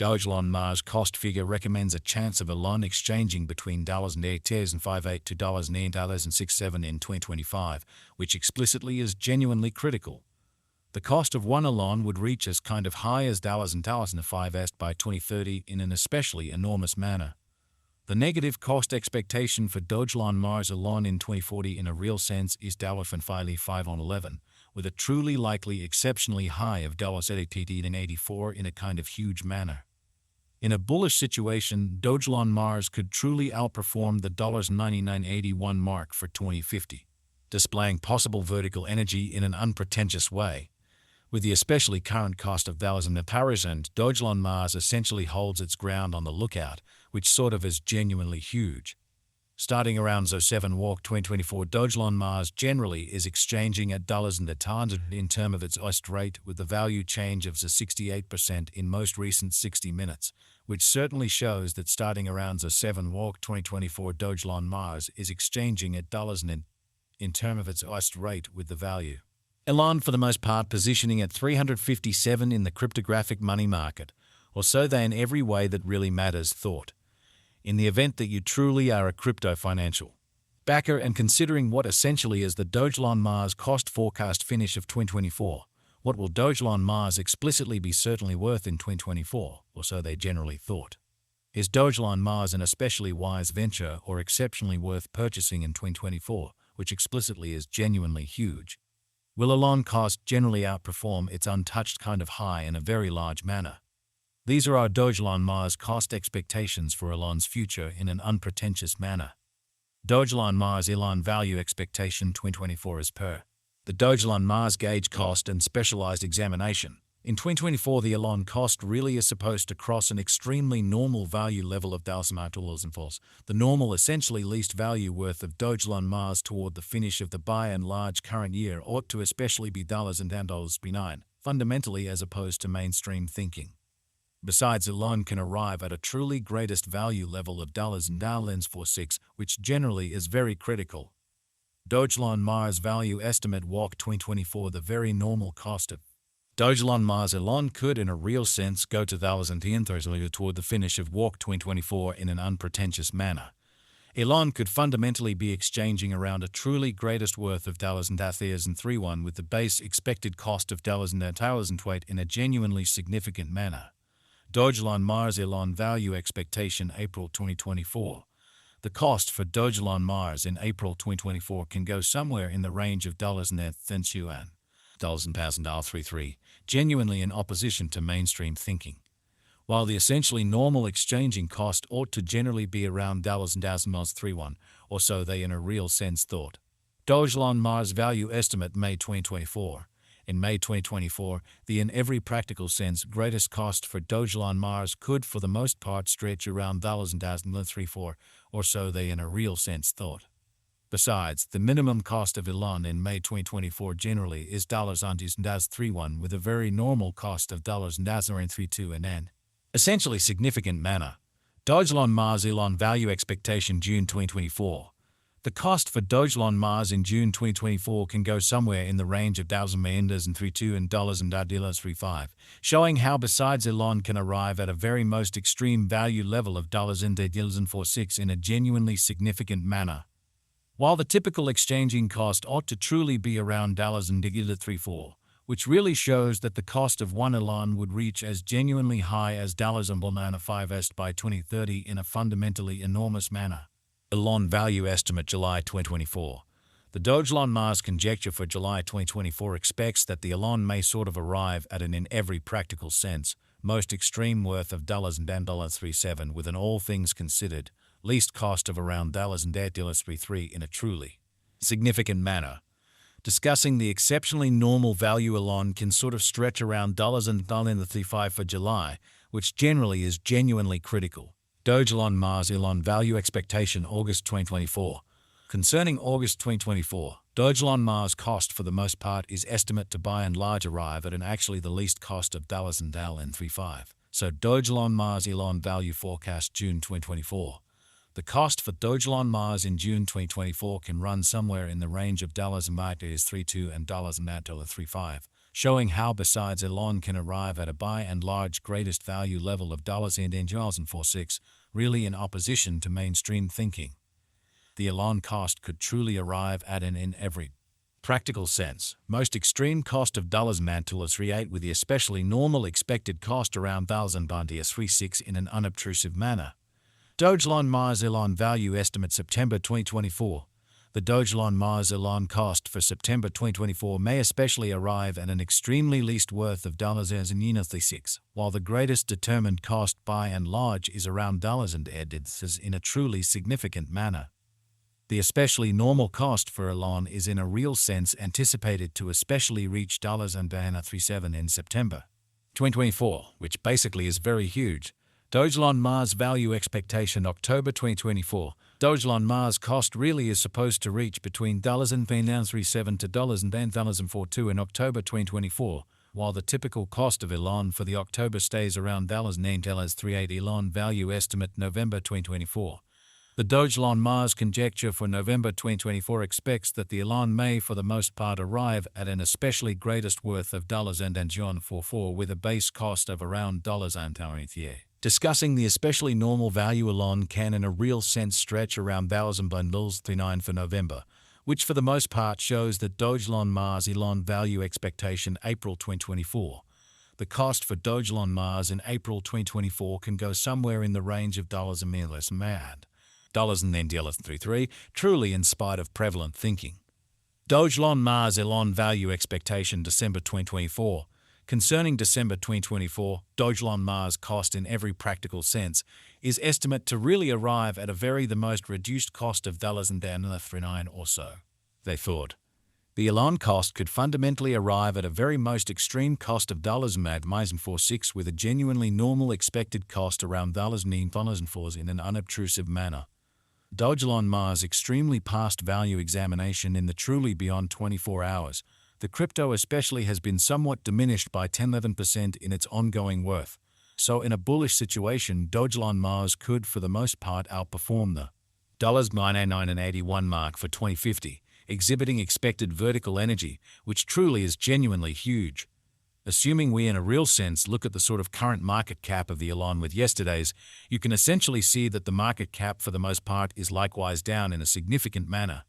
Dogelon Mars cost figure recommends a chance of elon exchanging between $8.58 to $9.67 in 2025, which explicitly is genuinely critical. The cost of one elon would reach as kind of high as $1,005 by 2030 in an especially enormous manner. The negative cost expectation for Dogelon Mars elon in 2040 in a real sense is $5 on 11, with a truly likely exceptionally high of $84 in a kind of huge manner. In a bullish situation, Dogelon Mars could truly outperform the $99.81 mark for 2050, displaying possible vertical energy in an unpretentious way. With the especially current cost of $1,000, Dogelon Mars essentially holds its ground on the lookout, which sort of is genuinely huge. Starting around 07 walk 2024, Dogelon Mars generally is exchanging at $100 in terms of its OST rate, with the value change of 68% in most recent 60 minutes, which certainly shows that starting around 07 walk 2024, Dogelon Mars is exchanging at $100 in terms of its OST rate, with the value elon for the most part positioning at 357 in the cryptographic money market, or so they in every way that really matters thought. In the event that you truly are a crypto financial backer and considering what essentially is the Dogelon Mars cost forecast finish of 2024, what will Dogelon Mars explicitly be certainly worth in 2024, or so they generally thought? Is Dogelon Mars an especially wise venture or exceptionally worth purchasing in 2024, which explicitly is genuinely huge? Will elon cost generally outperform its untouched kind of high in a very large manner? These are our Dogelon Mars cost expectations for elon's future in an unpretentious manner. Dogelon Mars elon value expectation 2024 is per the Dogelon Mars gauge cost and specialized examination. In 2024, the elon cost really is supposed to cross an extremely normal value level of $1,000, the normal essentially least value worth of Dogelon Mars toward the finish of the by and large current year ought to especially be $9, fundamentally as opposed to mainstream thinking. Besides, elon can arrive at a truly greatest value level of $46, which generally is very critical. Dogelon Mars value estimate walk 2024, the very normal cost of Dogelon Mars elon could in a real sense go to $1,000 toward the finish of walk 2024 in an unpretentious manner. Elon could fundamentally be exchanging around a truly greatest worth of $1,031 with the base expected cost of $1,028 in a genuinely significant manner. Dogelon Mars elon value expectation April 2024. The cost for Dogelon Mars in April 2024 can go somewhere in the range of $1,033, genuinely in opposition to mainstream thinking. While the essentially normal exchanging cost ought to generally be around $1,031, or so they in a real sense thought. Dogelon Mars value estimate May 2024. In May 2024, the in every practical sense greatest cost for Dogelon Mars could for the most part stretch around $1,034, or so they in a real sense thought. Besides, the minimum cost of elon in May 2024 generally is $31 with a very normal cost of $32 in an essentially significant manner. Dogelon Mars elon value expectation June 2024. The cost for Dogelon Mars in June 2024 can go somewhere in the range of $1,032 and $35, showing how besides elon can arrive at a very most extreme value level of $46 in a genuinely significant manner. While the typical exchanging cost ought to truly be around $34, which really shows that the cost of one elon would reach as genuinely high as $5 by 2030 in a fundamentally enormous manner. Elon value estimate July 2024. The Dogelon Mars conjecture for July 2024 expects that the elon may sort of arrive at an in every practical sense most extreme worth of $37 with an all things considered least cost of around $8.33 in a truly significant manner. Discussing the exceptionally normal value elon can sort of stretch around $35 for July, which generally is genuinely critical. Dogelon Mars elon value expectation August 2024. Concerning August 2024, Dogelon Mars cost for the most part is estimate to by and large arrive at an actually the least cost of $35. So Dogelon Mars elon value forecast June 2024. The cost for Dogelon Mars in June 2024 can run somewhere in the range of $32 and $35, showing how besides elon can arrive at a by and large greatest value level of $2046, really in opposition to mainstream thinking. The elon cost could truly arrive at an in every practical sense, most extreme cost of $38 with the especially normal expected cost around $36 in an unobtrusive manner. Dogelon Mars elon value estimate September 2024. The Dogelon Mars elon cost for September 2024 may especially arrive at an extremely least worth of $36, while the greatest determined cost by and large is around $8 in a truly significant manner. The especially normal cost for elon is in a real sense anticipated to especially reach $37 in September 2024, which basically is very huge. Dogelon Mars value expectation October 2024. Dogelon Mars cost really is supposed to reach between $37 to $10.42 in October 2024, while the typical cost of elon for the October stays around $9.38 elon value estimate November 2024. The Dogelon Mars conjecture for November 2024 expects that the elon may for the most part arrive at an especially greatest worth of $44 with a base cost of around $8. Discussing the especially normal value elon can in a real sense stretch around $1,039 for November, which for the most part shows that Dogelon Mars elon value expectation April 2024. The cost for Dogelon Mars in April 2024 can go somewhere in the range of $$33, truly in spite of prevalent thinking. Dogelon Mars elon value expectation December 2024. Concerning December 2024, Dogelon Mars cost in every practical sense is estimate to really arrive at the most reduced cost of $39 or so. They thought the elon cost could fundamentally arrive at a very most extreme cost of $46 with a genuinely normal expected cost around $9.4 in an unobtrusive manner. Dogelon Mars extremely past value examination in the truly beyond 24 hours. The crypto especially has been somewhat diminished by 10–11% in its ongoing worth. So in a bullish situation, Dogelon Mars could for the most part outperform the $9.81 mark for 2050, exhibiting expected vertical energy, which truly is genuinely huge. Assuming we in a real sense look at the sort of current market cap of the elon with yesterday's, you can essentially see that the market cap for the most part is likewise down in a significant manner.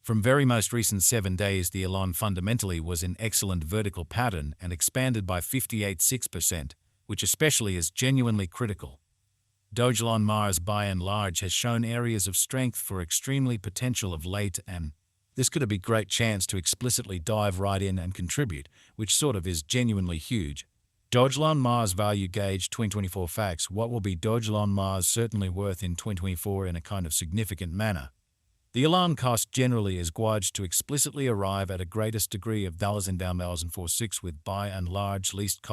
From very most recent 7 days, the elon fundamentally was in excellent vertical pattern and expanded by 58.6%, which especially is genuinely critical. Dogelon Mars by and large has shown areas of strength for extremely potential of late, and this could be a great chance to explicitly dive right in and contribute, which sort of is genuinely huge. Dogelon Mars value gauge 2024 facts. What will be Dogelon Mars certainly worth in 2024 in a kind of significant manner? The elon cost generally is gauged to explicitly arrive at a greatest degree of $46 with by and large least cost of